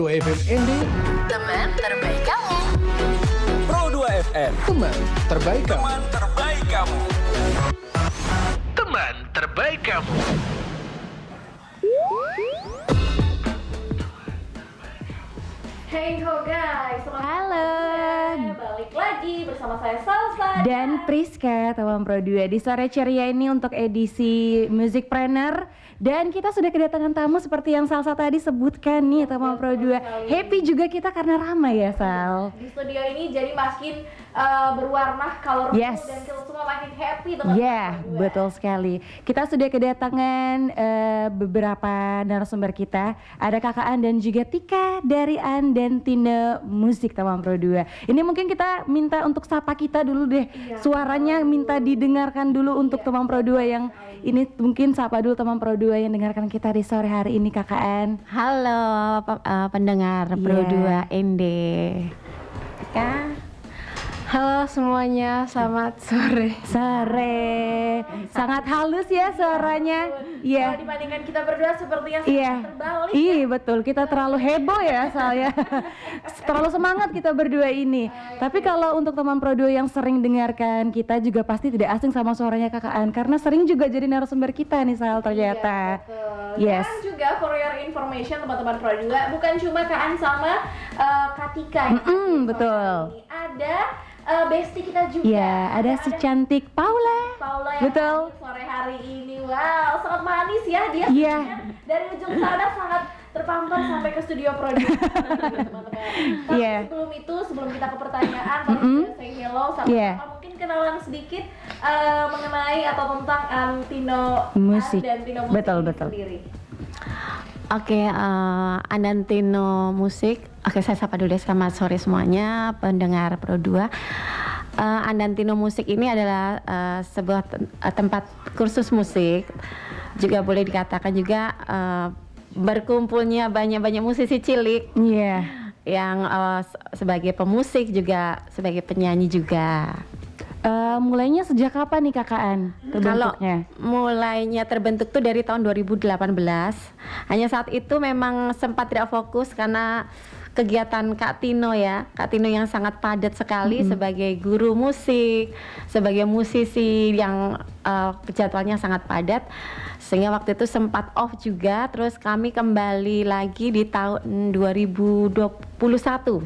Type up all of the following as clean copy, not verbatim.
2 FM ND, teman terbaik kamu. Pro 2 FM, teman terbaik kamu. teman terbaik kamu. Teman terbaik kamu. Hey ho guys, Halo. balik lagi bersama saya Salsa Dan Priska, teman Pro 2 di sore ceria ini untuk edisi Music Planner. Dan kita sudah kedatangan tamu seperti yang Salsa tadi sebutkan nih, teman Pro 2. Happy juga kita karena ramai ya Sal. di studio ini jadi makin berwarna, colorful Yes. dan kita semua makin happy teman Ya, Pro 2. betul sekali. Kita sudah kedatangan beberapa narasumber kita. Ada Kakak An dan juga Tika dari Andantino Musik, teman Pro 2. Ini mungkin kita minta untuk sapa kita dulu deh. Iya. Suaranya minta didengarkan dulu untuk teman Pro 2 yang ini, mungkin sapa dulu teman Pro 2 yang dengarkan kita di sore hari ini, Kakak An. Halo pendengar Pro Yeah. 2 ND. Halo semuanya, selamat sore. Sore. Sangat halus ya suaranya. Kalau Iya. dibandingkan kita berdua sepertinya Iya, sangat terbalik. iya betul. Kita terlalu heboh ya soalnya. Terlalu semangat kita berdua ini. Tapi kalau untuk teman Pro 2 yang sering dengarkan kita juga pasti tidak asing sama suaranya Kakak An, karena sering juga jadi narasumber kita nih Sal ternyata. Iya, betul. Yes. Dan juga for your information teman-teman Pro 2, bukan cuma Kak An sama Kak Tika yang hadir betul. sore hari ini. Ada bestie kita juga. Iya, ada si cantik Paula. Paula yang Betul. hadir sore hari ini. Wow, sangat manis ya dia. Iya. Dari ujung sana sangat terpampang sampai ke studio produksi teman-teman. Tapi Iya. sebelum itu, sebelum kita ke pertanyaan, baru kita say hello sama Iya. mungkin kenalan sedikit mengenai atau tentang Andantino Musik. Andantino Musik Betul, ini betul. sendiri. Oke, Andantino Musik. Oke, saya sapa dulu deh, selamat sore semuanya pendengar Pro 2. Andantino Musik ini adalah sebuah tempat kursus musik. Juga boleh dikatakan juga berkumpulnya banyak-banyak musisi cilik Iya. yang sebagai pemusik juga sebagai penyanyi juga. Mulainya sejak kapan nih Kakak An Kalau terbentuknya? mulainya terbentuk tuh dari tahun 2018. Hanya saat itu memang sempat tidak fokus karena kegiatan Kak Tino ya. Kak Tino yang sangat padat sekali sebagai guru musik, sebagai musisi yang jadwalnya sangat padat. Sehingga waktu itu sempat off juga, terus kami kembali lagi di tahun 2021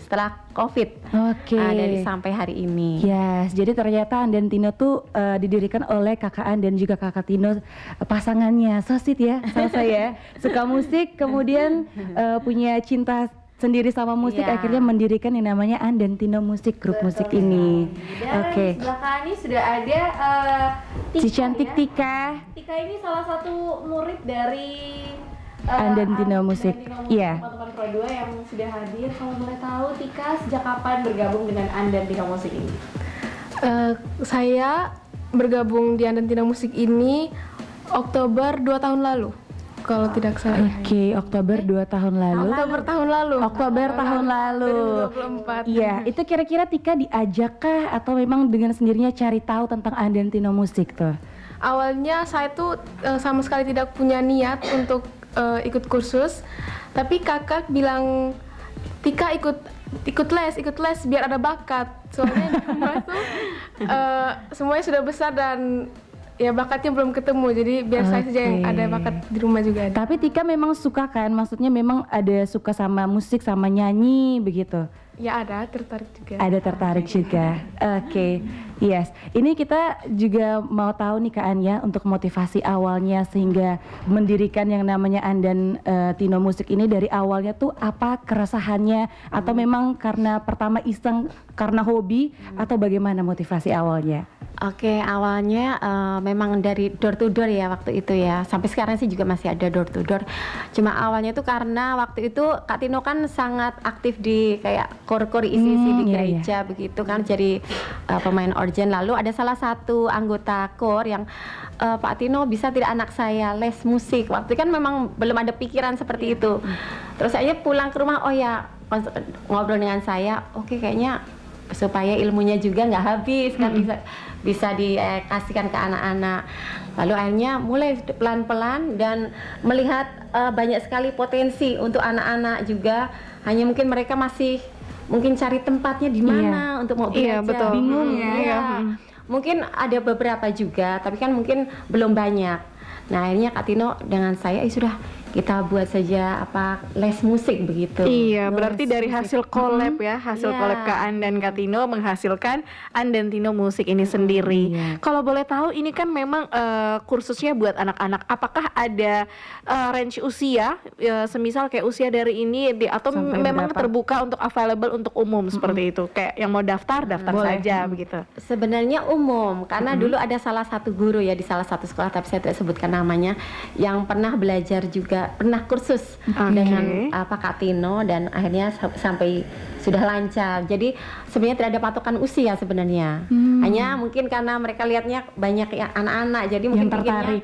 setelah Covid. Oke. Dari sampai hari ini. Yes, jadi ternyata Andantino tuh didirikan oleh Kakak An dan juga Kakak Tino, pasangannya. So sweet ya, Salsa ya. Suka musik, kemudian punya cinta sendiri sama musik, Iya. akhirnya mendirikan yang namanya Andantino Musik, grup musik ini. Dan Oke. di belakang ini sudah ada Si Tika cantik ya. Tika. Tika ini salah satu murid dari Andantino Musik. Iya. Teman-teman Pro 2 yang sudah hadir. Kalau boleh tahu Tika sejak kapan bergabung dengan Andantino Musik ini? Saya bergabung di Andantino Musik ini Oktober 2 tahun lalu, kalau tidak salah. Oke, Oktober 2 tahun lalu. Oktober tahun lalu. Oktober tahun lalu. 2024. Iya, itu kira-kira Tika diajakkah atau memang dengan sendirinya cari tahu tentang Andantino Musik tuh? Awalnya saya tuh sama sekali tidak punya niat untuk ikut kursus, tapi kakak bilang, Tika ikut les biar ada bakat. Soalnya di rumah tuh semuanya sudah besar dan ya bakatnya belum ketemu, jadi biar saya saja yang ada bakat di rumah juga ada. Tapi Tika memang suka kan? Maksudnya memang ada suka sama musik, sama nyanyi begitu? Ya ada, tertarik juga. Ada tertarik juga. Oke, yes. Ini kita juga mau tahu nih Kak An ya, untuk motivasi awalnya sehingga mendirikan yang namanya Andantino Musik ini, dari awalnya tuh apa keresahannya, atau memang karena pertama iseng, karena hobi, atau bagaimana motivasi awalnya? Oke, awalnya memang dari door to door ya waktu itu ya. Sampai sekarang sih juga masih ada door to door. Cuma awalnya tuh karena waktu itu Kak Tino kan sangat aktif di kayak kor-kor isi-isi di iya, gereja begitu kan, jadi pemain organ. Lalu ada salah satu anggota kor yang Pak Tino, bisa tidak anak saya les musik? Waktu itu kan memang belum ada pikiran seperti itu. Terus saya pulang ke rumah, oh ya ngobrol dengan saya, oke kayaknya supaya ilmunya juga nggak habis kan, bisa dikasihkan ke anak-anak. Lalu akhirnya mulai pelan-pelan dan melihat banyak sekali potensi untuk anak-anak juga hanya mungkin mereka masih mungkin cari tempatnya di mana untuk mau belajar. Iya, betul. Bingung ya. Iya. Mungkin ada beberapa juga, tapi kan mungkin belum banyak. Nah akhirnya Kak Tino dengan saya sudah kita buat saja les musik begitu. Iya, Les berarti dari musik. hasil collab ya, hasil Iya. collab Kak An dan Kak Tino menghasilkan An dan Tino Musik ini sendiri. Iya. Kalau boleh tahu, ini kan memang kursusnya buat anak-anak. Apakah ada range usia, semisal kayak usia dari ini, atau Sampai memang berapa? terbuka untuk available untuk umum seperti itu? Kayak yang mau daftar Boleh. saja begitu. Sebenarnya umum, karena dulu ada salah satu guru ya di salah satu sekolah, tapi saya tidak sebutkan namanya, yang pernah belajar juga, pernah kursus dengan Kak Tino, dan akhirnya sampai sudah lancar. Jadi sebenarnya tidak ada patokan usia sebenarnya. Hanya mungkin karena mereka lihatnya banyak yang anak-anak, jadi mungkin tertarik.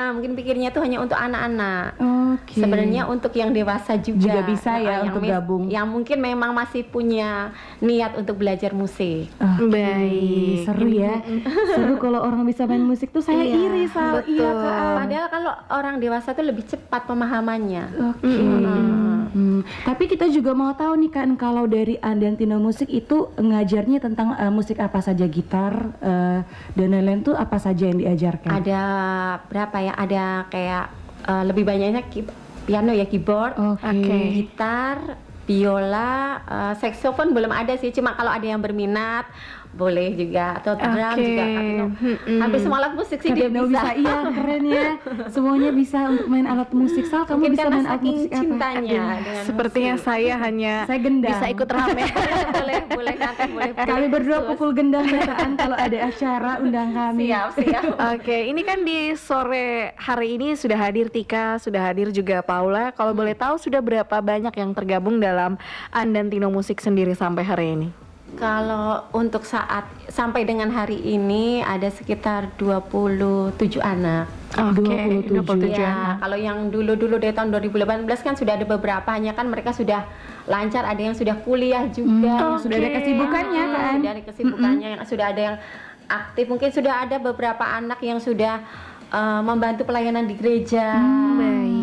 mungkin pikirnya itu hanya untuk anak-anak. Oke. Sebenarnya untuk yang dewasa juga, Juga bisa ya yang untuk gabung. yang mungkin memang masih punya niat untuk belajar musik. Oke, Baik. seru ya. Seru kalau orang bisa main musik tuh, saya iri Sal. Iya Kak. Padahal kalau orang dewasa tuh lebih cepat pemahamannya. Oke. Tapi kita juga mau tahu nih kan, kalau dari An dan Tino Musik itu ngajarnya tentang musik apa saja, gitar dan lain-lain tuh apa saja yang diajarkan? Ada berapa ya? Ada kayak lebih banyaknya piano ya, keyboard, gitar, biola, saxophone belum ada sih. Cuma kalau ada yang berminat boleh juga, atau drum juga. Kak Tino. Hampir semua alat musik sih dia Kak Tino bisa. Iya keren ya. Semuanya bisa untuk main alat musik. Sal, kamu Mungkin bisa karena main alat saking musik apa? cintanya dengan Sepertinya musik. saya hanya Saya gendang. bisa ikut rame. boleh nanti boleh. Kami berdua pukul gendang ya Kak, kalau ada acara undang kami. Siap. Oke, ini kan di sore hari ini sudah hadir Tika, sudah hadir juga Paula. Kalau boleh tahu, sudah berapa banyak yang tergabung dalam An dan Tino Musik sendiri sampai hari ini? Kalau untuk sampai dengan hari ini ada sekitar 27 anak. Oke, 27 Ya, anak. kalau yang dulu-dulu dari tahun 2018 kan sudah ada beberapa, hanya kan mereka sudah lancar, ada yang sudah kuliah juga. Sudah ada kesibukannya kan? Sudah ada kesibukannya, sudah ada yang aktif. Mungkin sudah ada beberapa anak yang sudah membantu pelayanan di gereja. Baik.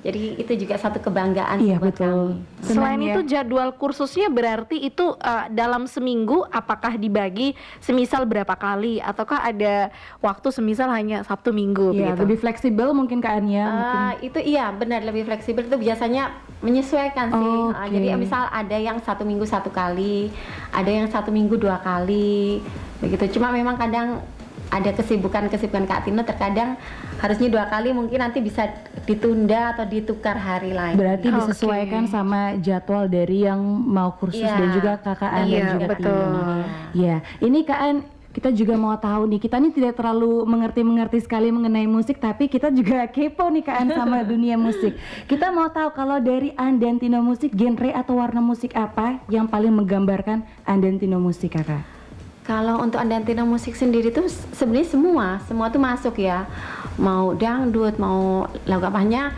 Jadi itu juga satu kebanggaan Iya buat betul. kami. Selain Senang ya. itu jadwal kursusnya berarti itu dalam seminggu apakah dibagi semisal berapa kali, ataukah ada waktu semisal hanya Sabtu Minggu Iya, begitu? lebih fleksibel mungkin Kak Ania. Mungkin. Itu iya benar, lebih fleksibel, itu biasanya menyesuaikan sih. Oke. Jadi misal ada yang 1 minggu 1 kali, ada yang 1 minggu 2 kali, begitu. Cuma memang kadang ada kesibukan Kak Tino, terkadang harusnya 2 kali, mungkin nanti bisa ditunda atau ditukar hari lain. Berarti disesuaikan sama jadwal dari yang mau kursus Iya. dan juga Kakak An dan Iya, juga Kak betul. Tino. Ya, ini Kak An, kita juga mau tahu nih, kita nih tidak terlalu mengerti sekali mengenai musik, tapi kita juga kepo nih Kak An sama dunia musik. Kita mau tahu kalau dari An dan Tino Musik, genre atau warna musik apa yang paling menggambarkan An dan Tino Musik, Kakak? Kalau untuk An dan Tino Musik sendiri tuh sebenarnya semua tuh masuk ya. Mau dangdut, mau lagu apanya,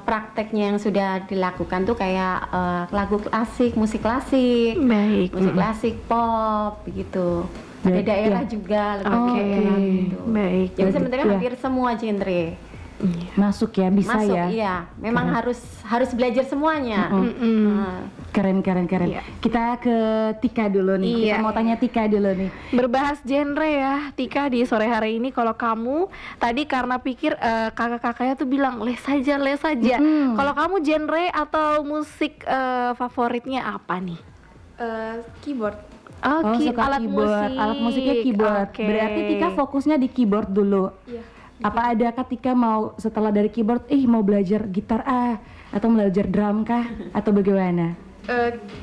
prakteknya yang sudah dilakukan tuh kayak lagu klasik, musik klasik, Baik. musik klasik, pop, begitu. Ada Ya, daerah ya. juga, lagu Oke, daerah gitu. baik. Jadi sebenarnya Ya. hampir semua genre Masuk ya, bisa masuk, ya. iya. Memang harus belajar semuanya. Nah, Keren. Iya. Kita ke Tika dulu nih. Iya. Kita mau tanya Tika dulu nih. Berbahas genre ya Tika di sore hari ini. Kalau kamu tadi karena pikir kakak-kakaknya tuh bilang les saja. Kalau kamu genre atau musik favoritnya apa nih? Keyboard. Oh, suka alat keyboard. musik. Alat musiknya keyboard. Oke. Berarti Tika fokusnya di keyboard dulu. Iya. Apa ada Tika mau setelah dari keyboard, mau belajar gitar atau belajar drum kah? Atau bagaimana?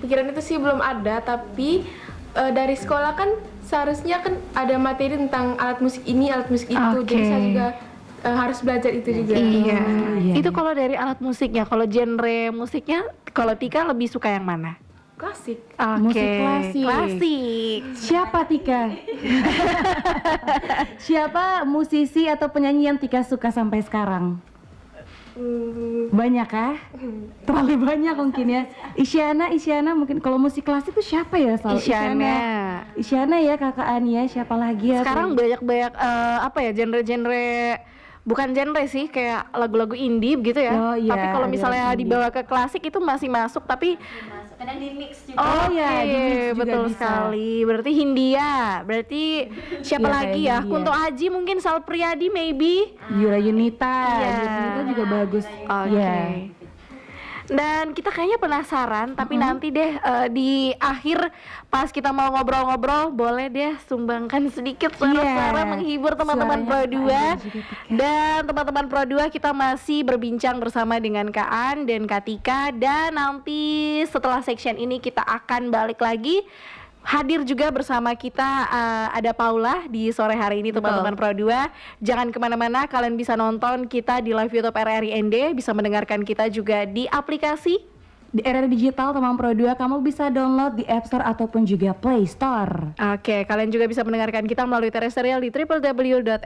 Pikiran itu sih belum ada, tapi dari sekolah kan seharusnya kan ada materi tentang alat musik ini, alat musik itu. Jadi Oke. saya juga harus belajar itu juga. Iya. iya, Itu iya. kalau dari alat musiknya. Kalau genre musiknya, kalau Tika lebih suka yang mana? Klasik. Musik Oke, klasik. Klasik. Siapa Tika? Siapa musisi atau penyanyi yang Tika suka sampai sekarang? Banyak kah? Terlalu banyak mungkin ya. Isyana mungkin. Kalau musik klasik itu siapa ya? Sal? Isyana. Ya, Kakak Ania, siapa lagi ya? Sekarang banyak-banyak apa ya, genre-genre bukan genre sih, kayak lagu-lagu indie gitu ya. Oh, iya, Tapi kalau ada misalnya lagu indie. dibawa ke klasik itu masih masuk, tapi Kadang di mix juga. Oh, iya, Oke, di mix juga betul bisa. sekali. Berarti Hindia. Berarti siapa Iya, lagi kayak ya? Hindia. Kunto Aji mungkin, Sal Priadi maybe. Yura Yunita, Iya. Yura Yunita juga bagus. Oke. Iya. Dan kita kayaknya penasaran, tapi nanti deh di akhir pas kita mau ngobrol-ngobrol, boleh deh sumbangkan sedikit suara-suara Iya. menghibur teman-teman Suaranya Pro 2. Kak An juga, Tika. Dan teman-teman Pro 2, kita masih berbincang bersama dengan Kak An dan Kak Tika. Dan nanti setelah section ini kita akan balik lagi. Hadir juga bersama kita ada Paula di sore hari ini teman-teman Pro 2. Jangan kemana-mana, kalian bisa nonton kita di live YouTube RRI ND, bisa mendengarkan kita juga di aplikasi. Di era digital teman Pro 2 kamu bisa download di App Store ataupun juga Play Store. Oke, kalian juga bisa mendengarkan kita melalui terestrial di www.rri.co.id.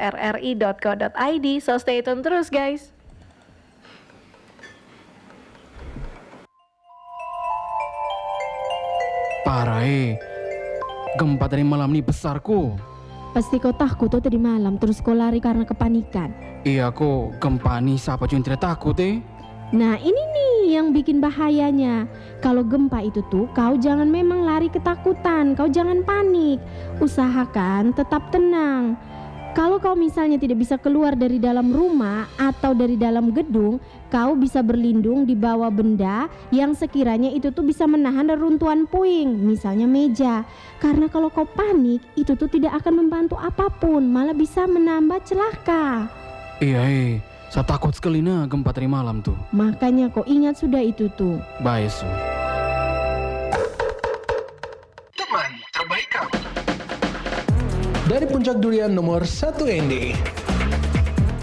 So stay tune terus guys. Parah gempa tadi malam ini besar ko. Pasti kau takut tuh tadi malam terus kau lari karena kepanikan. Iya ko, gempa nih siapa yang tidak takut Nah ini nih yang bikin bahayanya. Kalau gempa itu tuh kau jangan memang lari ketakutan, kau jangan panik. Usahakan tetap tenang. Kalau kau misalnya tidak bisa keluar dari dalam rumah atau dari dalam gedung, kau bisa berlindung di bawah benda yang sekiranya itu tuh bisa menahan reruntuhan puing, misalnya meja. Karena kalau kau panik, itu tuh tidak akan membantu apapun, malah bisa menambah celaka. Iya saya takut sekali nah gempa tadi malam tuh. Makanya kau ingat sudah itu tuh. Baik Su. Teman terbaik kamu. Dari Puncak Durian nomor 1 ND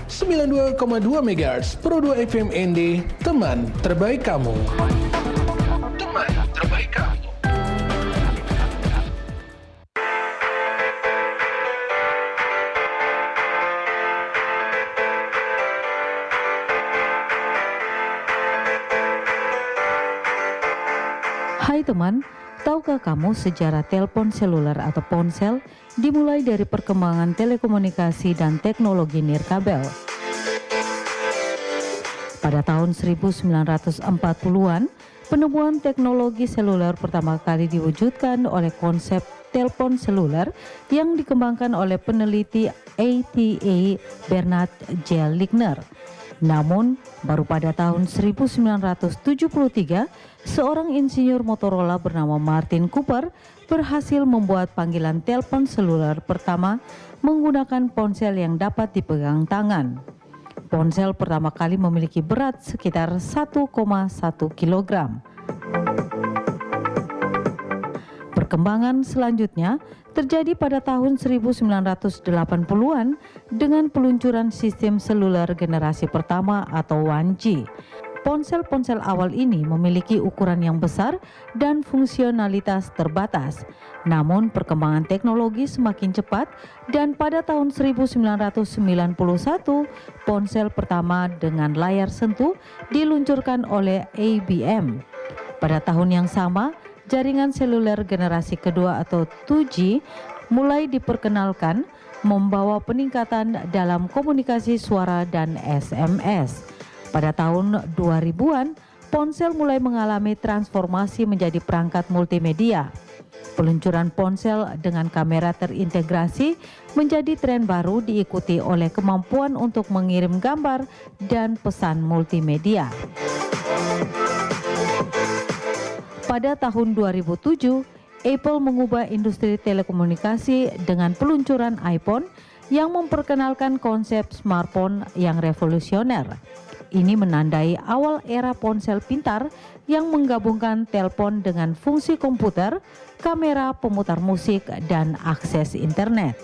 92,2 MHz Pro 2 FM ND, teman terbaik kamu. Teman terbaik kamu. Hai teman, tahukah kamu sejarah telepon seluler atau ponsel dimulai dari perkembangan telekomunikasi dan teknologi nirkabel? Pada tahun 1940-an, penemuan teknologi seluler pertama kali diwujudkan oleh konsep telepon seluler yang dikembangkan oleh peneliti ATA Bernard J. Ligner. Namun, baru pada tahun 1973, seorang insinyur Motorola bernama Martin Cooper berhasil membuat panggilan telepon seluler pertama menggunakan ponsel yang dapat dipegang tangan. Ponsel pertama kali memiliki berat sekitar 1,1 kg. Perkembangan selanjutnya terjadi pada tahun 1980-an dengan peluncuran sistem seluler generasi pertama atau 1G. Ponsel-ponsel awal ini memiliki ukuran yang besar dan fungsionalitas terbatas. Namun perkembangan teknologi semakin cepat dan pada tahun 1991 ponsel pertama dengan layar sentuh diluncurkan oleh IBM. Pada tahun yang sama, jaringan seluler generasi kedua atau 2G mulai diperkenalkan, membawa peningkatan dalam komunikasi suara dan SMS. Pada tahun 2000-an, ponsel mulai mengalami transformasi menjadi perangkat multimedia. Peluncuran ponsel dengan kamera terintegrasi menjadi tren baru, diikuti oleh kemampuan untuk mengirim gambar dan pesan multimedia. Pada tahun 2007, Apple mengubah industri telekomunikasi dengan peluncuran iPhone yang memperkenalkan konsep smartphone yang revolusioner. Ini menandai awal era ponsel pintar yang menggabungkan telepon dengan fungsi komputer, kamera, pemutar musik, dan akses internet.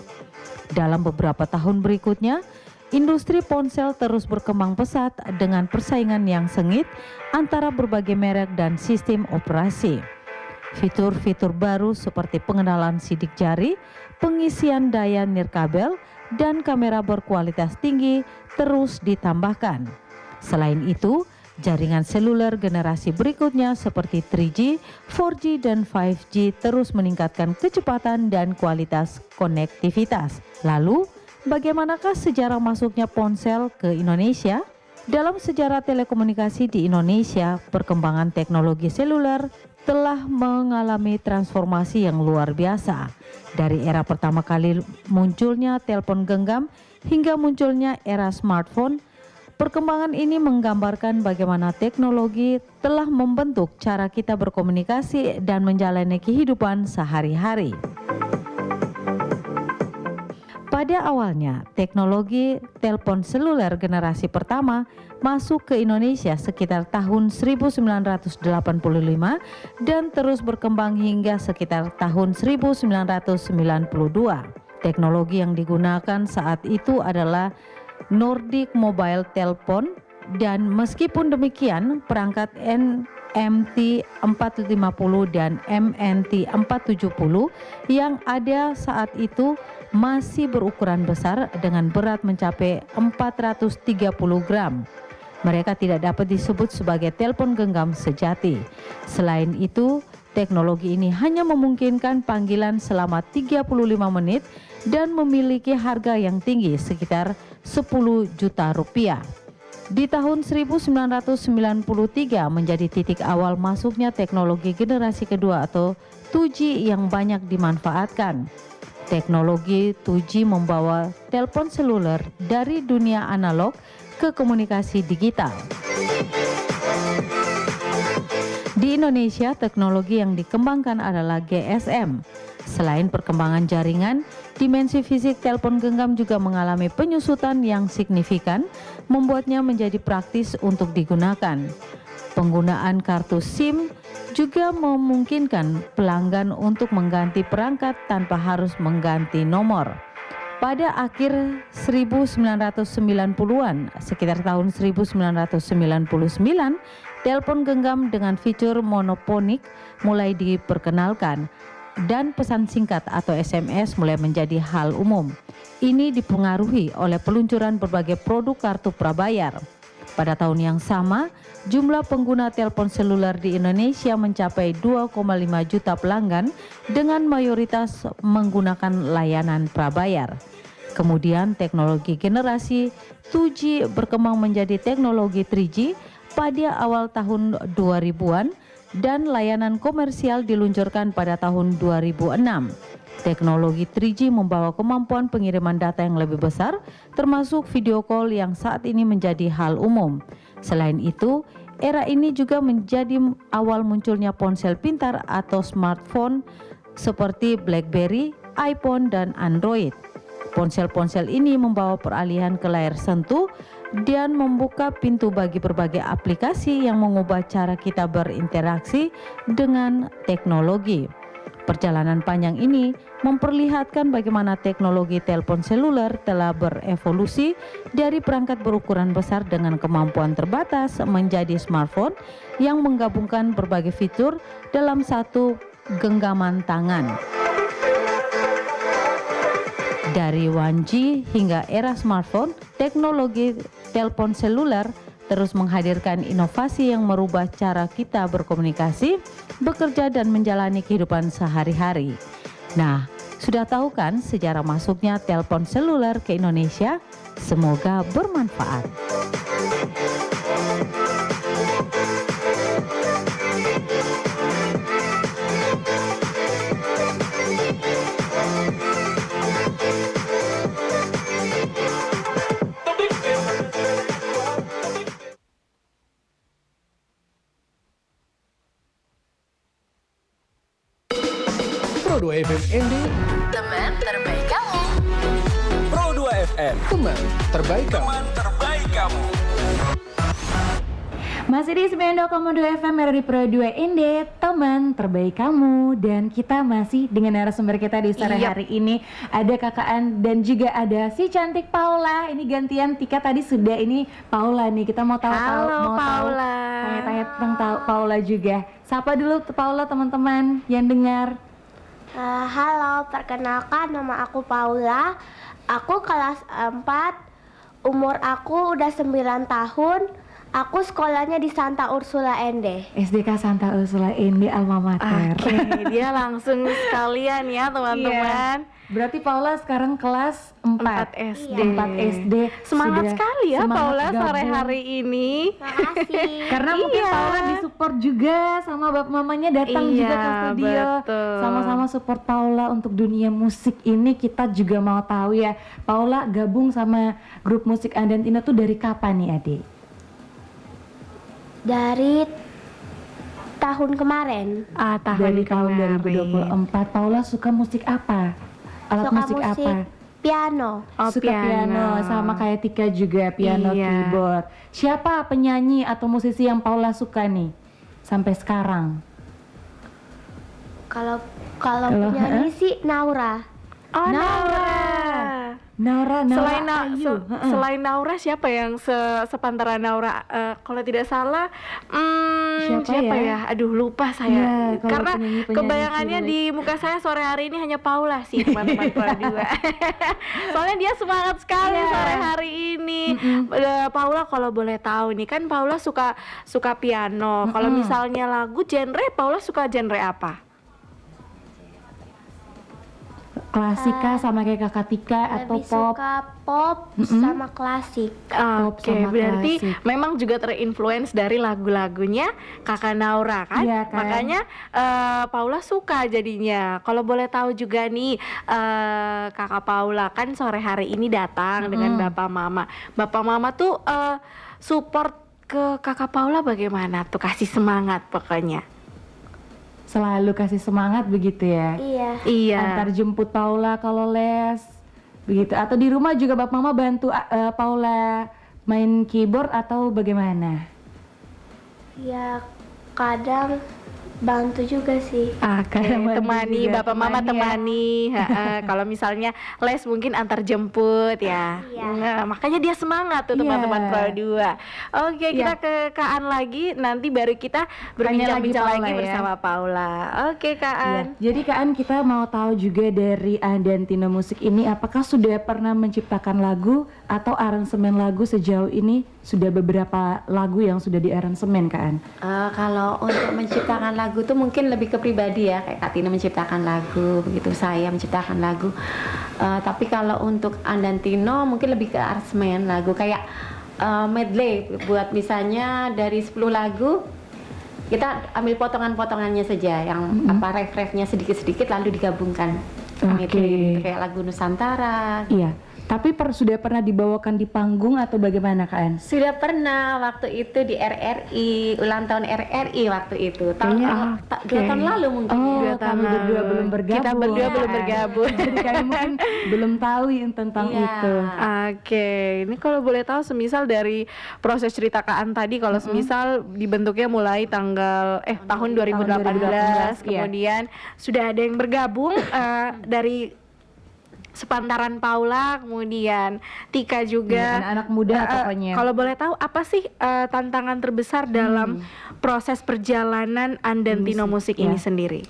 Dalam beberapa tahun berikutnya, industri ponsel terus berkembang pesat dengan persaingan yang sengit antara berbagai merek dan sistem operasi. Fitur-fitur baru seperti pengenalan sidik jari, pengisian daya nirkabel, dan kamera berkualitas tinggi terus ditambahkan. Selain itu, jaringan seluler generasi berikutnya seperti 3G, 4G, dan 5G terus meningkatkan kecepatan dan kualitas konektivitas. Lalu, bagaimanakah sejarah masuknya ponsel ke Indonesia? Dalam sejarah telekomunikasi di Indonesia, perkembangan teknologi seluler telah mengalami transformasi yang luar biasa. Dari era pertama kali munculnya telepon genggam hingga munculnya era smartphone, perkembangan ini menggambarkan bagaimana teknologi telah membentuk cara kita berkomunikasi dan menjalani kehidupan sehari-hari. Pada awalnya, teknologi telepon seluler generasi pertama masuk ke Indonesia sekitar tahun 1985 dan terus berkembang hingga sekitar tahun 1992. Teknologi yang digunakan saat itu adalah Nordic Mobile Telephone, dan meskipun demikian perangkat MT 450 dan MNT 470 yang ada saat itu masih berukuran besar dengan berat mencapai 430 gram. Mereka tidak dapat disebut sebagai telepon genggam sejati. Selain itu, teknologi ini hanya memungkinkan panggilan selama 35 menit dan memiliki harga yang tinggi sekitar 10 juta rupiah. Di tahun 1993 menjadi titik awal masuknya teknologi generasi kedua atau 2G yang banyak dimanfaatkan. Teknologi 2G membawa telepon seluler dari dunia analog ke komunikasi digital. Di Indonesia, teknologi yang dikembangkan adalah GSM. Selain perkembangan jaringan, dimensi fisik telepon genggam juga mengalami penyusutan yang signifikan, membuatnya menjadi praktis untuk digunakan. Penggunaan kartu SIM juga memungkinkan pelanggan untuk mengganti perangkat tanpa harus mengganti nomor. Pada akhir 1990-an, sekitar tahun 1999, telepon genggam dengan fitur monoponik mulai diperkenalkan dan pesan singkat atau SMS mulai menjadi hal umum. Ini dipengaruhi oleh peluncuran berbagai produk kartu prabayar. Pada tahun yang sama, jumlah pengguna telepon seluler di Indonesia mencapai 2,5 juta pelanggan dengan mayoritas menggunakan layanan prabayar. Kemudian teknologi generasi 2G berkembang menjadi teknologi 3G pada awal tahun 2000-an dan layanan komersial diluncurkan pada tahun 2006. Teknologi 3G membawa kemampuan pengiriman data yang lebih besar, termasuk video call yang saat ini menjadi hal umum. Selain itu, era ini juga menjadi awal munculnya ponsel pintar atau smartphone seperti BlackBerry, iPhone, dan Android. Ponsel-ponsel ini membawa peralihan ke layar sentuh dan membuka pintu bagi berbagai aplikasi yang mengubah cara kita berinteraksi dengan teknologi. Perjalanan panjang ini memperlihatkan bagaimana teknologi telepon seluler telah berevolusi dari perangkat berukuran besar dengan kemampuan terbatas menjadi smartphone yang menggabungkan berbagai fitur dalam satu genggaman tangan. Dari 1G hingga era smartphone, teknologi telepon seluler terus menghadirkan inovasi yang merubah cara kita berkomunikasi, bekerja, dan menjalani kehidupan sehari-hari. Nah, sudah tahu kan sejarah masuknya telepon seluler ke Indonesia? Semoga bermanfaat. Pro 2 FM ND, Teman terbaik kamu. Pro 2 FM, teman terbaik kamu. teman terbaik kamu. Masih di 92,2 FM dari Pro 2 ND, teman terbaik kamu. Dan kita masih dengan narasumber kita di sore hari ini. Ada Kakaan dan juga ada si cantik Paula. Ini gantian Tika tadi sudah, ini Paula nih. Kita mau tahu Halo, Paula. tanya-tanya tentang Paula juga. Sapa dulu Paula teman-teman yang dengar. Halo, perkenalkan nama aku Paula. Aku kelas 4. Umur aku udah 9 tahun. Aku sekolahnya di Santa Ursula ND. SDK Santa Ursula ND alma mater. Oke, dia langsung sekalian ya teman-teman. Berarti Paula sekarang kelas 4 SD. 4 SD. Semangat Sudah sekali ya semangat Paula gabung. sore hari ini. Makasih. Karena mungkin Iya. Paula disupport juga sama bapak mamanya datang Iya, juga ke studio. betul. Sama-sama support Paula untuk dunia musik ini. Kita juga mau tahu ya, Paula gabung sama grup musik Andantino tuh dari kapan nih Adik? Dari tahun kemarin. Dari tahun 2024. Paula suka musik apa? Alat Suka musik, musik apa? piano. Suka piano, sama kayak Tika juga, piano, Iya. keyboard. Siapa penyanyi atau musisi yang Paula suka nih sampai sekarang? Kalau Kalau, penyanyi sih Naura. Oh, Naura Selain, Ayu. selain Naura siapa yang sepantaran Naura? Kalau tidak salah, Siapa ya? Aduh lupa Iya, saya. kalau Karena penyanyi-penyanyi kebayangannya cilik. di muka saya sore hari ini hanya Paula sih teman-teman Produa. Soalnya dia semangat sekali sore hari ini. Paula kalau boleh tahu nih kan Paula suka piano. Kalau misalnya lagu genre, Paula suka genre apa? Klasika sama kayak Kakak Tika atau Lebih pop? suka pop sama klasik. Oke, sama berarti klasik. memang juga terinfluence dari lagu-lagunya Kakak Naura kan? Iya kan? Makanya Paula suka jadinya. Kalau boleh tahu juga nih, Kakak Paula kan sore hari ini datang dengan Bapak Mama. Bapak Mama tuh support ke Kakak Paula bagaimana tuh? Kasih semangat pokoknya. Selalu kasih semangat begitu ya? Iya. Antar jemput Paula kalau les begitu, atau di rumah juga Bapak Mama bantu Paula main keyboard atau bagaimana? Ya kadang bantu juga sih. Temani Bapak Mama temani. Kalau misalnya les mungkin antar jemput ya. Nah, makanya dia semangat tuh teman-teman Pro2. Oke, kita ke Kak An lagi, nanti baru kita berbincang-bincang lagi bersama Paula. Oke, Kak An. Jadi Kak An, kita mau tahu juga dari Andantino Musik ini, apakah sudah pernah menciptakan lagu atau aransemen lagu sejauh ini? Sudah beberapa lagu yang sudah diaransemen Kak An? Kalau untuk menciptakan lagu tuh mungkin lebih ke pribadi ya, kayak Kak Tina menciptakan lagu, begitu saya menciptakan lagu. Tapi kalau untuk Andantino mungkin lebih ke aransemen lagu, kayak medley, buat misalnya dari 10 lagu kita ambil potongan-potongannya saja, yang ref-refnya sedikit-sedikit lalu digabungkan. Medley, gitu, kayak lagu Nusantara. Iya. Tapi sudah pernah dibawakan di panggung atau bagaimana Kak An? Sudah pernah waktu itu di RRI, ulang tahun RRI waktu itu. Tahun 2 tahun lalu mungkin. Kami berdua belum bergabung. Kita berdua belum bergabung. Jadi kami mungkin belum tahu tentang itu. Oke, ini kalau boleh tahu semisal dari proses cerita Kak An tadi, kalau semisal dibentuknya mulai tahun 2018, kemudian sudah ada yang bergabung dari sepantaran Paula, kemudian Tika juga, anak-anak muda pokoknya. Kalau boleh tahu apa sih tantangan terbesar dalam proses perjalanan Andantino Musik ini sendiri?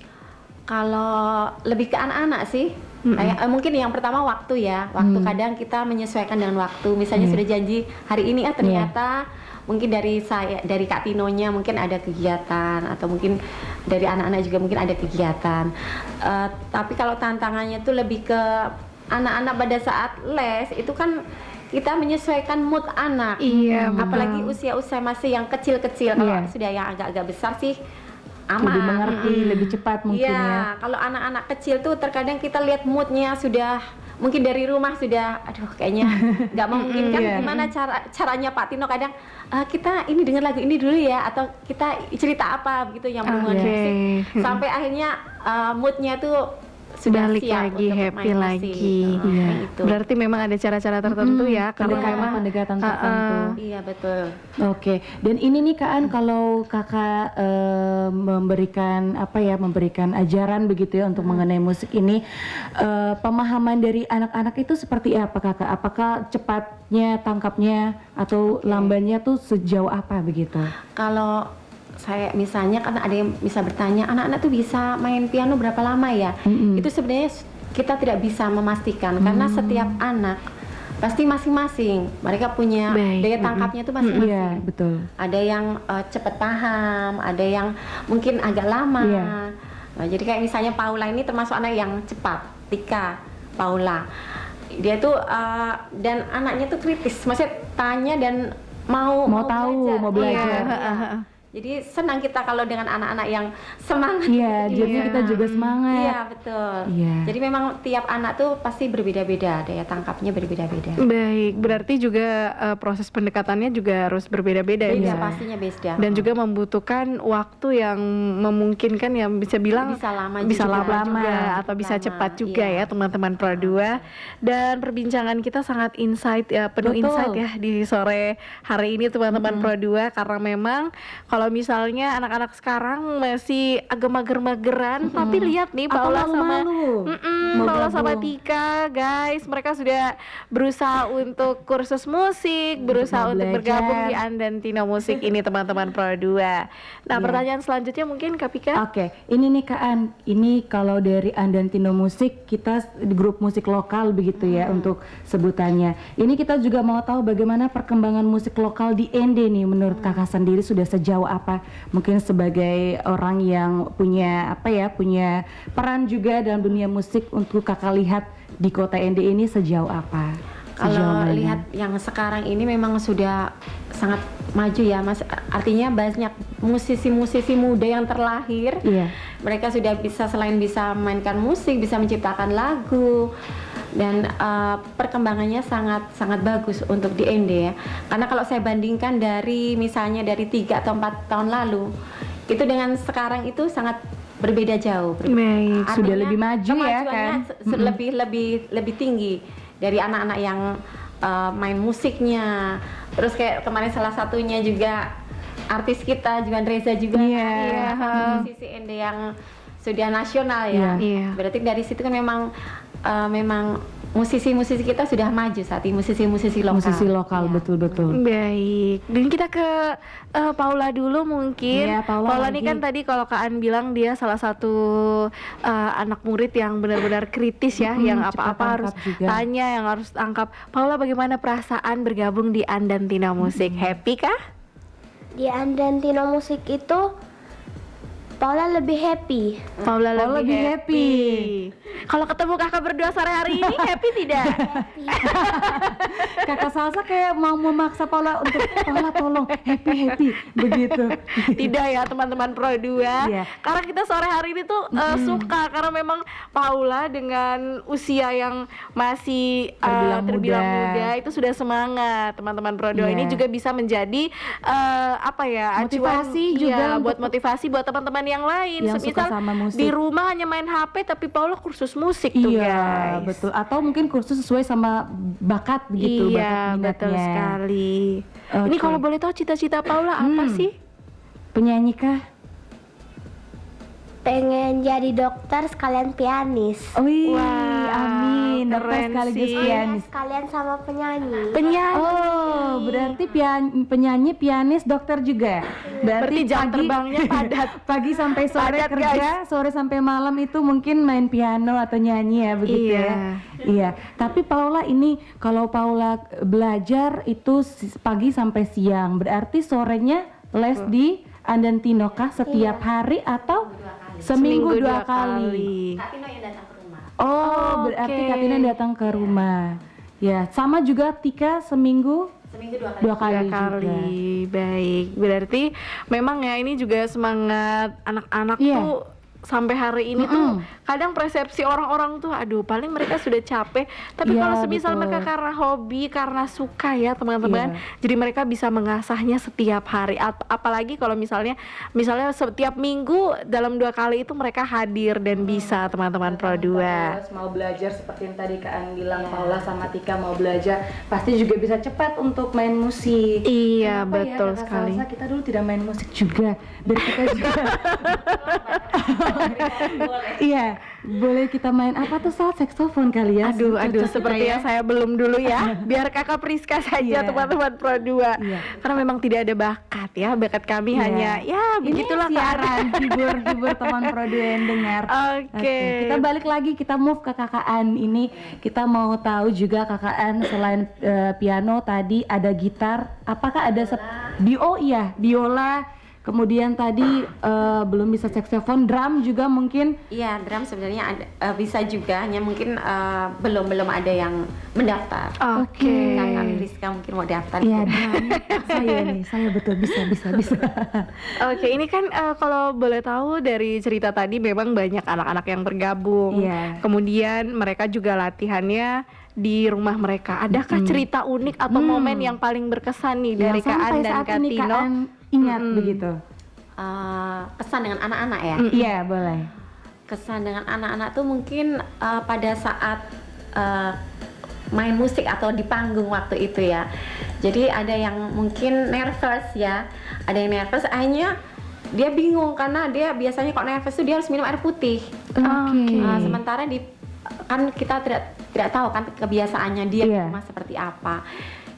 Kalau lebih ke anak-anak sih, kayak mungkin yang pertama waktu ya, waktu kadang kita menyesuaikan dengan waktu. Misalnya sudah janji hari ini ternyata mungkin dari Kak Tinonya mungkin ada kegiatan, atau mungkin dari anak-anak juga mungkin ada kegiatan. Tapi kalau tantangannya tuh lebih ke anak-anak pada saat les itu kan kita menyesuaikan mood anak. Iya, apalagi usia-usia masih yang kecil-kecil. Kalau sudah yang agak-agak besar sih aman, lebih mengerti, lebih cepat mungkin ya. Kalau anak-anak kecil tuh terkadang kita lihat moodnya sudah mungkin dari rumah sudah, aduh kayaknya nggak memungkinkan. Gimana caranya Pak Tino kadang kita ini dengar lagu ini dulu ya, atau kita cerita apa begitu yang musik, sampai akhirnya moodnya tuh sudah balik siap lagi, untuk happy main lagi. Gitu. Berarti memang ada cara-cara tertentu ya, karena memang pendekatan tertentu. Iya betul. Oke, dan ini nih Kak An, kalau Kakak memberikan ajaran begitu ya untuk mengenai musik ini, pemahaman dari anak-anak itu seperti apa Kakak? Apakah cepatnya tangkapnya atau lambannya tuh sejauh apa begitu? Kalau saya misalnya kan ada yang bisa bertanya, anak-anak tuh bisa main piano berapa lama ya? Itu sebenarnya kita tidak bisa memastikan, karena setiap anak pasti masing-masing mereka punya daya tangkapnya tuh masing-masing. Iya, betul. Ada yang cepat paham, ada yang mungkin agak lama. Nah, jadi kayak misalnya Paula ini termasuk anak yang cepat, Tika Paula. Dia tuh dan anaknya tuh kritis, maksudnya tanya dan mau tahu, mau belajar. Iya. Jadi senang kita kalau dengan anak-anak yang semangat. Iya, jadinya kita juga semangat. Iya, betul. Iya. Jadi memang tiap anak tuh pasti berbeda-beda, daya tangkapnya berbeda-beda. Baik, berarti juga proses pendekatannya juga harus berbeda-beda Beda, ya. pastinya beda. Dan juga membutuhkan waktu yang memungkinkan ya, bisa bilang Bisa lama juga atau bisa lama, cepat juga iya. ya teman-teman Pro 2. Dan perbincangan kita sangat insight ya, penuh Betul. insight ya di sore hari ini teman-teman Pro 2, karena memang kalau misalnya anak-anak sekarang masih agak mager-mageran, tapi lihat nih Paula sama Paula sama Tika, guys, mereka sudah berusaha untuk kursus musik, berusaha untuk bergabung di Andantino Musik ini teman-teman Pro 2. Nah, pertanyaan selanjutnya mungkin Kak Pika. Oke, ini nih Kak An, ini kalau dari Andantino Musik, kita di grup musik lokal begitu ya untuk sebutannya. Ini kita juga mau tahu bagaimana perkembangan musik lokal di ND nih, menurut Kakak sendiri sudah sejauh apa? Mungkin sebagai orang yang punya punya peran juga dalam dunia musik, untuk Kakak lihat di kota ND ini sejauh apa? Kalau lihat yang sekarang ini memang sudah sangat maju ya, Mas. Artinya banyak musisi-musisi muda yang terlahir. Iya. Mereka sudah bisa, selain bisa memainkan musik, bisa menciptakan lagu. Dan perkembangannya sangat bagus untuk di ND ya. Karena kalau saya bandingkan dari misalnya dari 3 atau 4 tahun lalu, itu dengan sekarang itu sangat berbeda jauh. Baik, sudah lebih maju ya kan? Lebih tinggi dari anak-anak yang main musiknya. Terus kayak kemarin salah satunya juga artis kita Juan Reza juga musisi ND yang sudah nasional ya. Berarti dari situ kan memang musisi-musisi kita sudah maju saat ini, musisi-musisi lokal. Musisi lokal, betul-betul. Baik, dan kita ke Paula dulu mungkin. Iya, Paula ini kan tadi kalau Kak An bilang dia salah satu anak murid yang benar-benar kritis ya, yang apa-apa harus tanya, yang harus tangkap. Paula, bagaimana perasaan bergabung di Andantino Musik? Happy kah? Di Andantino Musik itu Paula lebih happy. Paula lebih happy. Kalau ketemu kakak berdua sore hari ini happy tidak? Kakak Salsa kayak mau memaksa Paula untuk Paula tolong happy begitu. Tidak ya teman-teman Pro 2. Karena kita sore hari ini tuh suka, karena memang Paula dengan usia yang masih terbilang muda itu sudah semangat. Teman-teman Pro 2 ini juga bisa menjadi motivasi juga buat motivasi buat teman-teman yang lain. Yang suka sama musik. Di rumah hanya main HP, tapi Paula kursus musik tuh guys. Iya, betul. Atau mungkin kursus sesuai sama bakat begitu, iya, bakat minatnya. betul sekali. Ini kalau boleh tahu cita-cita Paula apa sih? Penyanyi kah? Pengen jadi dokter sekalian pianis. Amin. Dokter sekaligus pianis. Sekalian sama penyanyi. Oh, berarti penyanyi, pianis, dokter juga. Berarti jam terbangnya padat. Pagi sampai sore Padat, kerja, sore sampai malam itu mungkin main piano atau nyanyi ya, begitu ya. Iya. Tapi Paula ini, kalau Paula belajar itu pagi sampai siang, berarti sorenya les di Andantino kah setiap hari atau seminggu dua kali? Kak Tino yang datang ke rumah. Oh, berarti Kak Tina datang ke rumah. Ya, sama juga Tika seminggu dua kali juga. Baik, berarti memang ya ini juga semangat anak-anak tuh sampai hari ini tuh kadang persepsi orang-orang tuh aduh paling mereka sudah capek, tapi kalau semisal mereka karena hobi, karena suka ya teman-teman, jadi mereka bisa mengasahnya setiap hari. Apalagi kalau misalnya setiap minggu dalam 2 kali itu mereka hadir dan bisa teman-teman Pro 2. Mau belajar seperti yang tadi Kak An bilang, Paula sama Tika mau belajar pasti juga bisa cepat untuk main musik. Iya, kenapa betul ya, sekali. Salsa, kita dulu tidak main musik juga, dari kita juga. Iya, boleh kita main apa tuh, Sal? Saksofon kali ya? Aduh, seperti yang saya belum dulu ya. Biar Kakak Priska saja teman-teman Pro 2. Karena memang tidak ada bakat ya. Bakat kami hanya begitulah siaran, hibur teman Pro 2 yang dengar. Oke. Kita balik lagi, kita move ke Kakak An. Ini kita mau tahu juga Kakak An selain piano tadi ada gitar, apakah ada biola Kemudian tadi belum bisa saxophone, drum juga mungkin. Iya, drum sebenarnya ada, bisa juga, hanya mungkin belum ada yang mendaftar. Oke. Kakak Rizka mungkin mau daftar. Iya, drum. saya betul bisa. Oke, ini kan kalau boleh tahu dari cerita tadi memang banyak anak-anak yang bergabung. Iya. Kemudian mereka juga latihannya di rumah mereka. Adakah cerita unik atau momen yang paling berkesan nih dari Kak An dan Kak Tino? Kak An ingat begitu. Kesan dengan anak-anak ya? Iya, boleh. Kesan dengan anak-anak tuh mungkin pada saat main musik atau di panggung waktu itu ya. Jadi ada yang mungkin nervous ya, ada yang nervous, akhirnya dia bingung karena dia biasanya kok nervous tuh dia harus minum air putih. Sementara kan kita tidak tahu kan kebiasaannya dia di rumah seperti apa.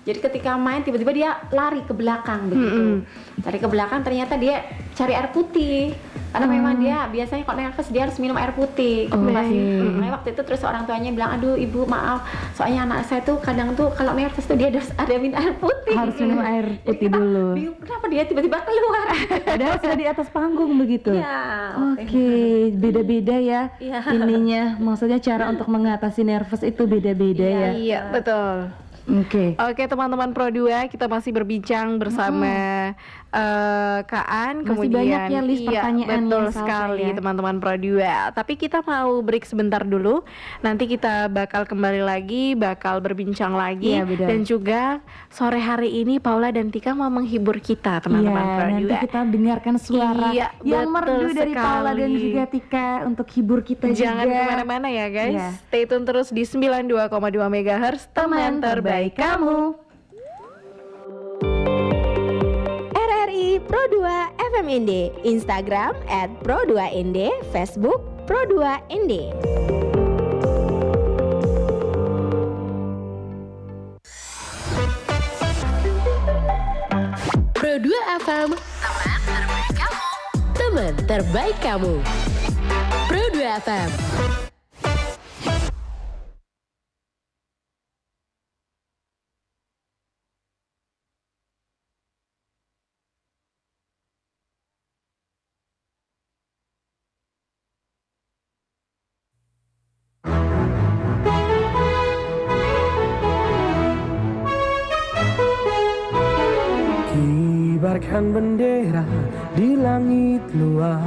Jadi ketika main tiba-tiba dia lari ke belakang begitu. Lari ke belakang ternyata dia cari air putih. Karena memang dia biasanya kok nervous dia harus minum air putih. Makanya waktu itu terus orang tuanya bilang, aduh ibu maaf, soalnya anak saya tuh kadang tuh kalau nervous tuh dia harus ada minum air putih. Harus minum air putih dulu. Bingung kenapa dia tiba-tiba keluar. Padahal sudah di atas panggung begitu. Iya. Oke, beda-beda ya ininya. Maksudnya cara untuk mengatasi nervous itu beda-beda ya. Iya, betul. Oke, teman-teman Pro 2, kita masih berbincang bersama Kak An. Masih kemudian banyak ya list pertanyaan betul yang sekali ya. teman-teman Pro 2. Tapi kita mau break sebentar dulu. Nanti kita bakal kembali lagi, bakal berbincang lagi. Iya, betul. Dan juga sore hari ini Paula dan Tika mau menghibur kita, teman-teman Pro 2. Nanti kita dengarkan suara yang merdu dari Paula dan sekali. juga Tika untuk hibur kita Jangan juga. kemana-mana ya guys. Iya. Stay tune terus di 92,2 MHz teman terbaik kamu. RRI Pro 2 FMND, Instagram @pro2nd, Facebook Pro2ND. Pro 2 FM, teman terbaik kamu. Teman terbaik kamu. Pro 2 FM. Kibarkan bendera di langit luas,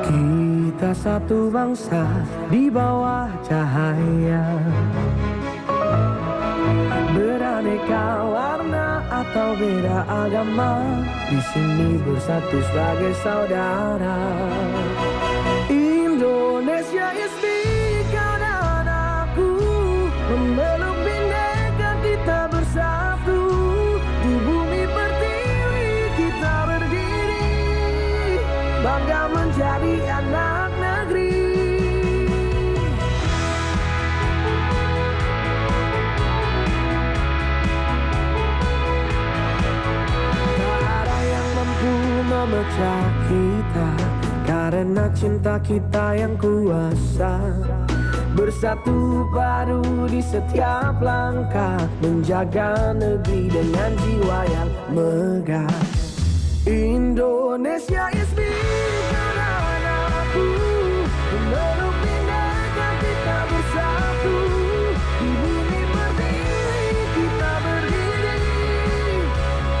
kita satu bangsa di bawah cahaya, beraneka warna atau beda agama, di sini bersatu sebagai saudara. Indonesia is big, kau dan aku memeluk bindeka, kita bersatu di bumi pertiwi, kita berdiri bangga menjadi anak negeri. Tak ada yang mampu memecah kita, karena cinta kita yang kuasa. Bersatu padu di setiap langkah, menjaga negeri dengan jiwa yang megah. Indonesia is big, kawan aku memeluk bindeka, kita bersatu di bumi pertiwi, kita berdiri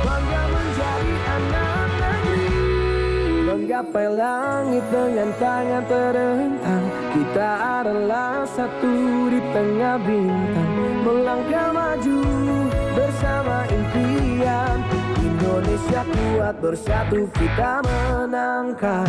bangga menjadi anak negeri. Menggapai langit dengan tangan terentang, kita adalah satu di tengah bintang, melangkah maju bersama impian. Indonesia kuat, bersatu kita menangkan.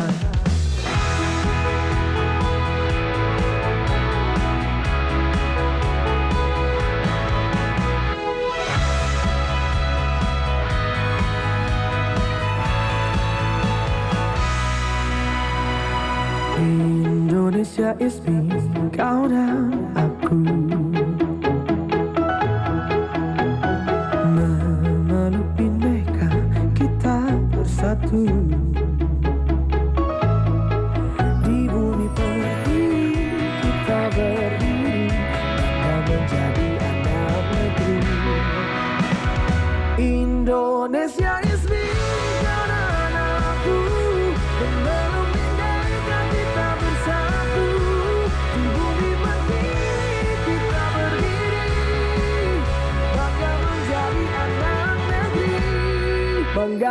Indonesia is me, kau dan aku, memeluk bindeka, kita bersatu di bumi pertiwi, kita berdiri bangga menjadi anak negeri. Indonesia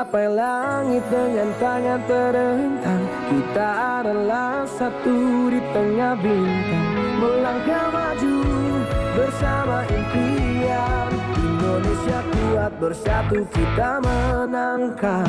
Gapai langit dengan tangan terentang. Kita adalah satu di tengah bintang. Melangkah maju bersama impian. Indonesia kuat, bersatu kita menangkan.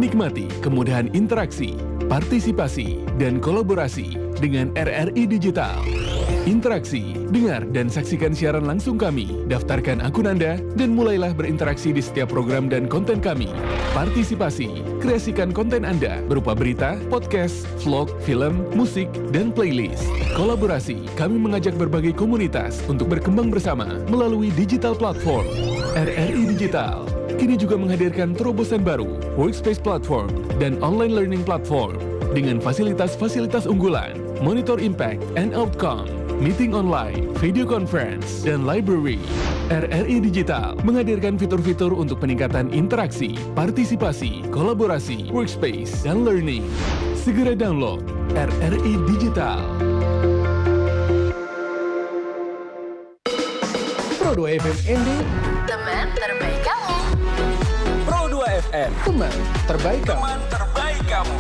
Nikmati kemudahan interaksi, partisipasi, dan kolaborasi dengan RRI Digital. Interaksi, dengar dan saksikan siaran langsung kami, daftarkan akun Anda, dan mulailah berinteraksi di setiap program dan konten kami. Partisipasi, kreasikan konten Anda berupa berita, podcast, vlog, film, musik, dan playlist. Kolaborasi, kami mengajak berbagai komunitas untuk berkembang bersama melalui digital platform. RRI Digital kini juga menghadirkan terobosan baru, workspace platform, dan online learning platform dengan fasilitas-fasilitas unggulan, monitor impact and outcome, meeting online, video conference, dan library. RRI Digital menghadirkan fitur-fitur untuk peningkatan interaksi, partisipasi, kolaborasi, workspace, dan learning. Segera download RRI Digital. Pro 2 FM ND, teman terbaik kamu. Pro 2 FM, teman terbaik kamu. teman terbaik kamu.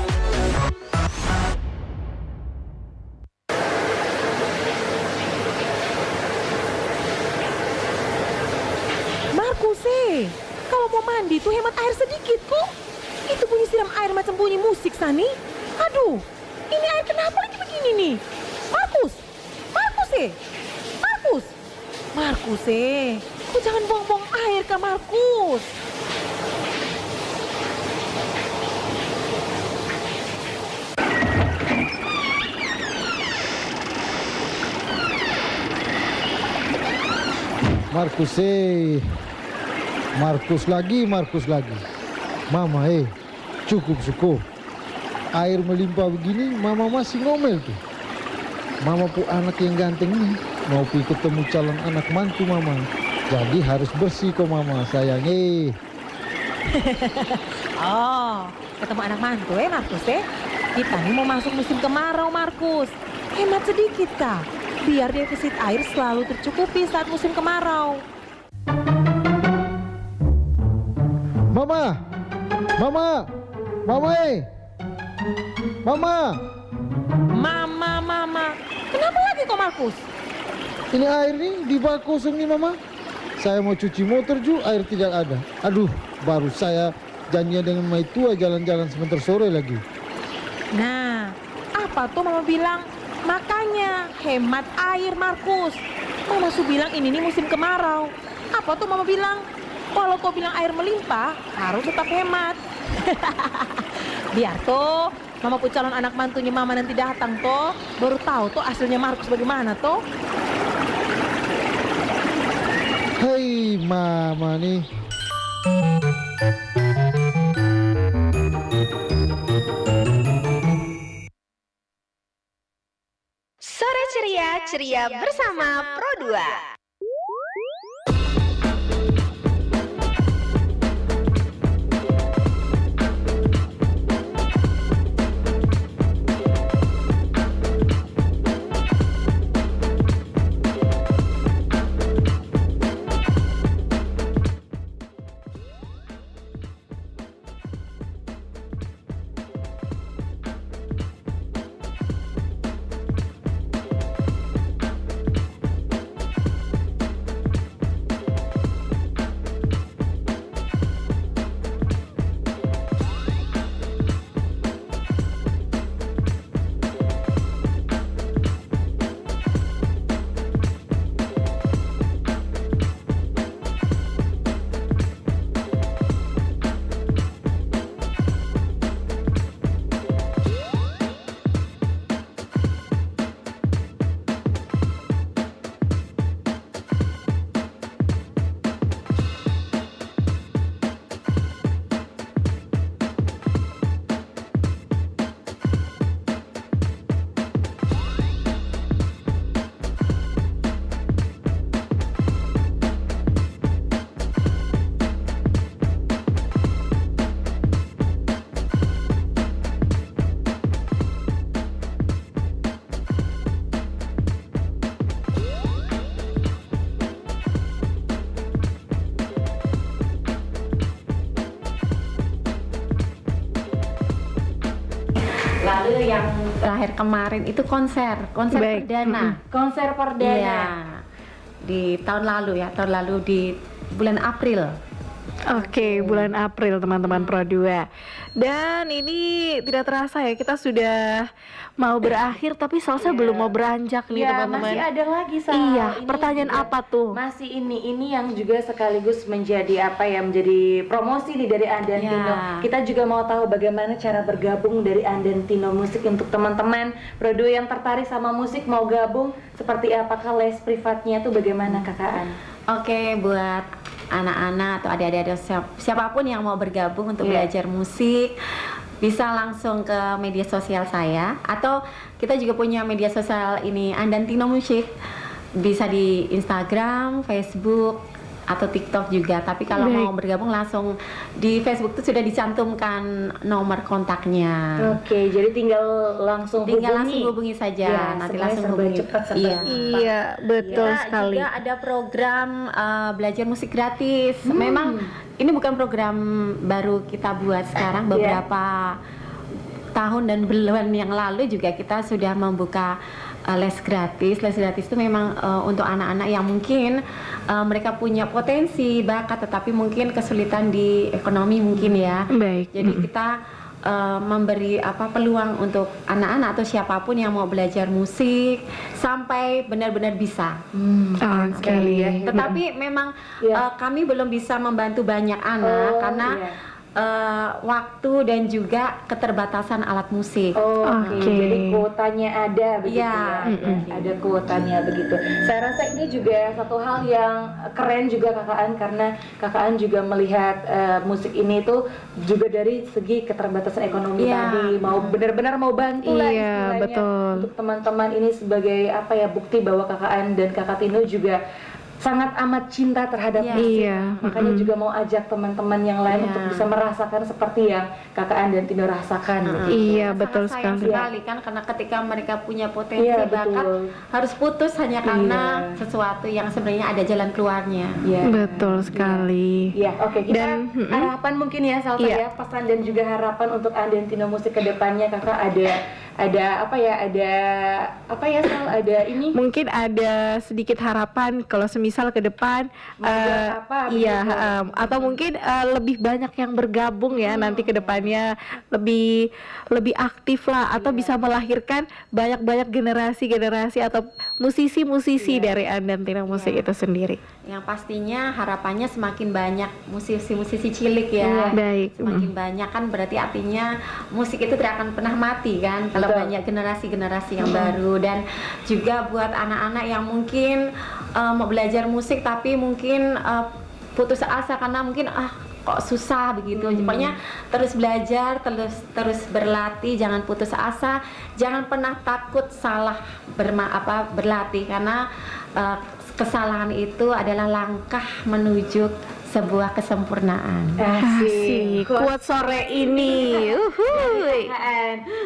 Markus, kalau mau mandi tuh hemat air sedikit kok. Itu bunyi siram air macam bunyi musik, Sani. Aduh, ini air kenapa lagi begini nih? Markus, kau jangan buang-buang air, Kak Markus. Markus lagi. Mama, cukup. Air melimpah begini, Mama masih ngomel tuh. Mama pu anak yang ganteng nih, mau pergi ketemu calon anak mantu Mama. Jadi harus bersih kok Mama, sayang. Oh, ketemu anak mantu Markus. Kita nih mau masuk musim kemarau, Markus. Hemat sedikit, Kak. Biar defisit air selalu tercukupi saat musim kemarau. Mama, Kenapa lagi kok, Markus? Ini air nih di bak kosong nih Mama. Saya mau cuci motor air tidak ada. Aduh, baru saya janjian dengan Mai tua jalan-jalan sebentar sore lagi. Nah, apa tuh Mama bilang? Makanya hemat air, Markus. Mama su bilang ini nih musim kemarau. Apa tuh Mama bilang? Kalau kau bilang air melimpah, harus tetap hemat. Biar tuh Mama pu calon anak mantunya Mama nanti datang toh, baru tahu tuh aslinya Markus bagaimana toh. Hei Mama nih. Sore ceria bersama Pro 2. terakhir kemarin itu konser Baik. perdana. Konser perdana. Iya. Di tahun lalu di bulan April. Oke, bulan April teman-teman Pro 2. Dan ini tidak terasa ya, kita sudah mau berakhir tapi Salsa belum mau beranjak nih teman-teman. Masih ada lagi Sal. Iya, Ini pertanyaan juga apa tuh? Masih ini yang juga sekaligus menjadi menjadi promosi nih dari Andantino. Kita juga mau tahu bagaimana cara bergabung dari Andantino Musik untuk teman-teman Pro 2 yang tertarik sama musik mau gabung, seperti apakah les privatnya tuh bagaimana Kakak An? Oke, buat anak-anak atau adik-adik siapapun yang mau bergabung untuk belajar musik, bisa langsung ke media sosial saya, atau kita juga punya media sosial ini Andantino Musik, bisa di Instagram, Facebook, atau TikTok juga. Tapi kalau mau bergabung langsung di Facebook itu sudah dicantumkan nomor kontaknya. Oke, jadi tinggal langsung hubungi saja. Ya, nanti langsung hubungi. Iya, betul Kita sekali. juga ada program belajar musik gratis. Memang ini bukan program baru kita buat sekarang, beberapa tahun dan bulan yang lalu juga kita sudah membuka les gratis. Les gratis itu memang untuk anak-anak yang mungkin mereka punya potensi, bakat, tetapi mungkin kesulitan di ekonomi mungkin ya. Baik. Jadi kita memberi peluang untuk anak-anak atau siapapun yang mau belajar musik sampai benar-benar bisa. Sekali ya. Tetapi memang kami belum bisa membantu banyak anak karena waktu dan juga keterbatasan alat musik. Oke. Jadi kuotanya ada begitu ya. Ada kuotanya begitu. Saya rasa ini juga satu hal yang keren juga Kakak An, karena Kakak An juga melihat musik ini tuh juga dari segi keterbatasan ekonomi tadi, mau benar-benar mau bantu lah istilahnya untuk teman-teman ini sebagai bukti bahwa Kakak An dan Kakak Tino juga sangat amat cinta terhadap musik. Makanya juga mau ajak teman-teman yang lain untuk bisa merasakan seperti yang Kakak An dan Tino rasakan. Iya, betul sayang sekali kan, karena ketika mereka punya potensi bakat harus putus hanya karena sesuatu yang sebenarnya ada jalan keluarnya. Betul sekali. Iya, oke. Kita harapan mungkin ya Salsa ya, pesan dan juga harapan untuk Andantino Musik ke depannya. Kakak ada Sal, ada ini mungkin ada sedikit harapan kalau semisal ke depan atau mungkin lebih banyak yang bergabung ya nanti ke depannya, lebih aktif lah, atau bisa melahirkan banyak generasi atau musisi dari Andantino Musik itu sendiri. Yang pastinya harapannya semakin banyak musisi-musisi cilik ya. Baik. Semakin banyak kan berarti artinya musik itu tidak akan pernah mati kan, kalau banyak generasi yang baru. Dan juga buat anak-anak yang mungkin mau belajar musik tapi mungkin putus asa karena mungkin kok susah begitu. Pokoknya terus belajar, terus berlatih, jangan putus asa, jangan pernah takut salah berlatih, karena kesalahan itu adalah langkah menuju sebuah kesempurnaan. Asik. Kuat sore ini.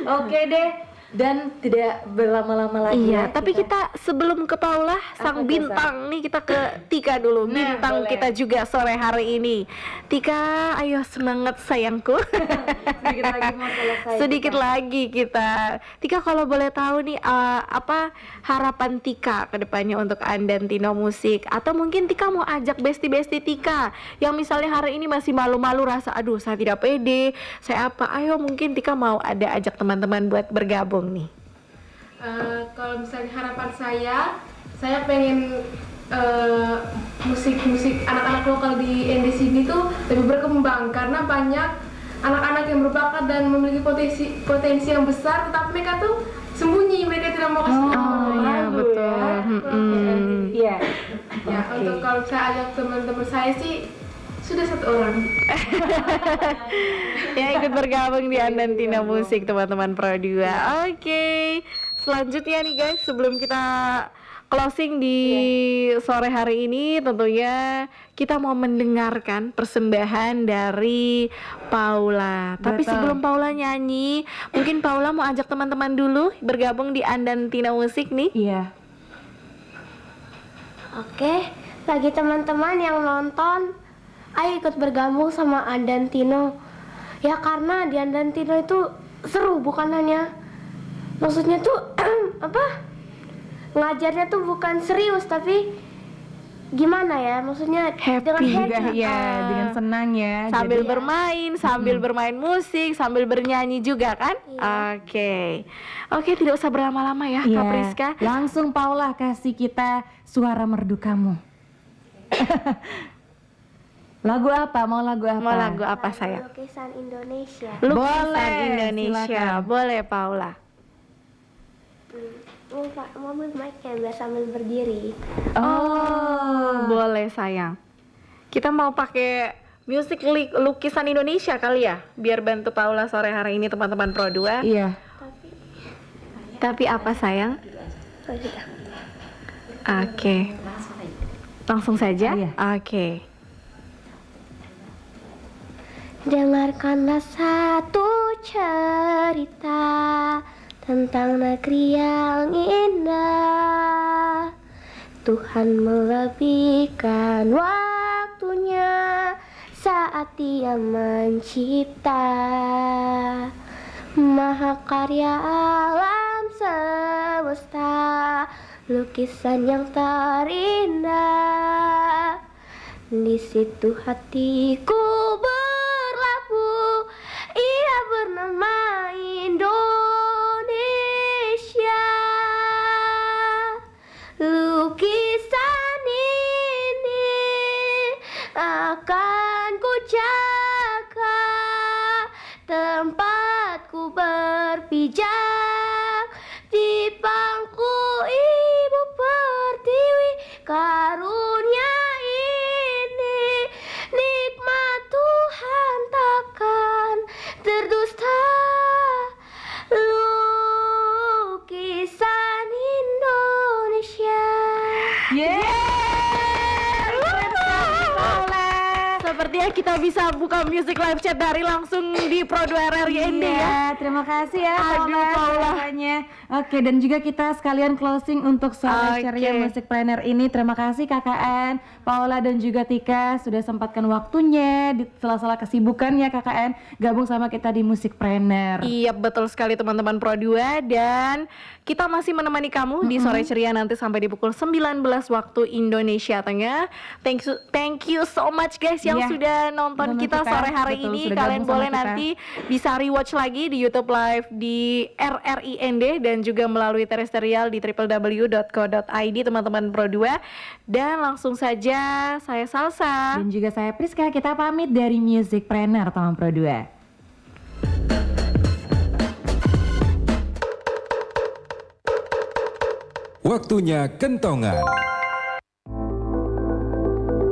Oke deh. Dan tidak berlama-lama lagi. Iya, tapi kita sebelum ke Paula sang bintang nih, kita ke Tika dulu. Bintang kita juga sore hari ini. Tika, ayo semangat sayangku. Sedikit lagi mau selesai. Sedikit lagi kita. Tika, kalau boleh tahu nih apa harapan Tika ke depannya untuk Andantino Musik, atau mungkin Tika mau ajak besti-besti Tika yang misalnya hari ini masih malu-malu, rasa aduh saya tidak pede, ayo mungkin Tika mau ada ajak teman-teman buat bergabung nih. Kalau misalnya harapan saya pengen musik anak-anak lokal di ND sini tuh lebih berkembang, karena banyak anak-anak yang berbakat dan memiliki potensi yang besar, tetapi mereka tuh sembunyi, mereka tidak mau kasih tahu. Iya, betul. Iya. Ya, untuk kalau saya ajak teman-teman saya sih sudah 1 orang yang ikut bergabung di Andantino Musik, teman-teman Pro 2. Oke. Selanjutnya nih guys, sebelum kita closing di sore hari ini, tentunya kita mau mendengarkan persembahan dari Paula. Tapi sebelum Paula nyanyi, mungkin Paula mau ajak teman-teman dulu bergabung di Andantino Musik nih. Iya. Oke, bagi teman-teman yang nonton, ayo ikut bergabung sama Andantino. Ya, karena di Andantino itu seru, bukan hanya Maksudnya tuh ngajarnya tuh bukan serius tapi gimana ya? Maksudnya dengan juga ya, dengan senang ya. Sambil Jadi- bermain, sambil bermain musik, sambil bernyanyi juga kan? Oke. Oke, tidak usah berlama-lama ya, Iya. Kak Priska. Langsung Paula kasih kita suara merdu kamu. Lagu apa? Mau lagu apa? Mau lagu apa saya? Lukisan Indonesia. Lukisan Boleh, Indonesia. silakan. Boleh, Paula. Mau mic-nya biar sambil berdiri. Oh, boleh sayang. Kita mau pakai musik lukisan Indonesia kali ya, biar bantu Paula sore hari ini teman-teman Pro 2. Iya. Tapi apa sayang? Oh, sudah. Oke. Langsung saja? Iya. Oke. Dengarkanlah satu cerita tentang negeri yang indah. Tuhan melebihkan waktunya saat Dia mencipta. Mahakarya alam semesta, lukisan yang terindah. Di situ hatiku berlabuh, ia bernama Indonesia. Lukisan ini akan ku jaga, tempatku berpijak di pangku Ibu Pertiwi. Karunia ini nikmat Tuhan takkan terdusta. Lukisan Indonesia. Sepertinya kita bisa buka music live chat dari langsung di Pro 2 RRI ND ya. Terima kasih ya Aduh, Paula. semuanya. Oke, dan juga kita sekalian closing untuk Sore Ceria Music Planner ini. Terima kasih KKN, Paula dan juga Tika sudah sempatkan waktunya di sela-sela kesibukannya KKN gabung sama kita di Music Planner. Iya, betul sekali teman-teman Pro 2, dan kita masih menemani kamu di Sore Ceria nanti sampai di pukul 19 waktu Indonesia Tengah. Thank you so much guys yang sudah nonton kita sore hari betul, ini. sudah Kalian gabung sama boleh kita. nanti bisa rewatch lagi di YouTube Live di RRI ND dan juga melalui terestrial di www.co.id teman-teman Pro 2. Dan langsung saja saya Salsa Dan juga saya Priska, kita pamit dari Music Planner teman Pro 2. Waktunya kentongan.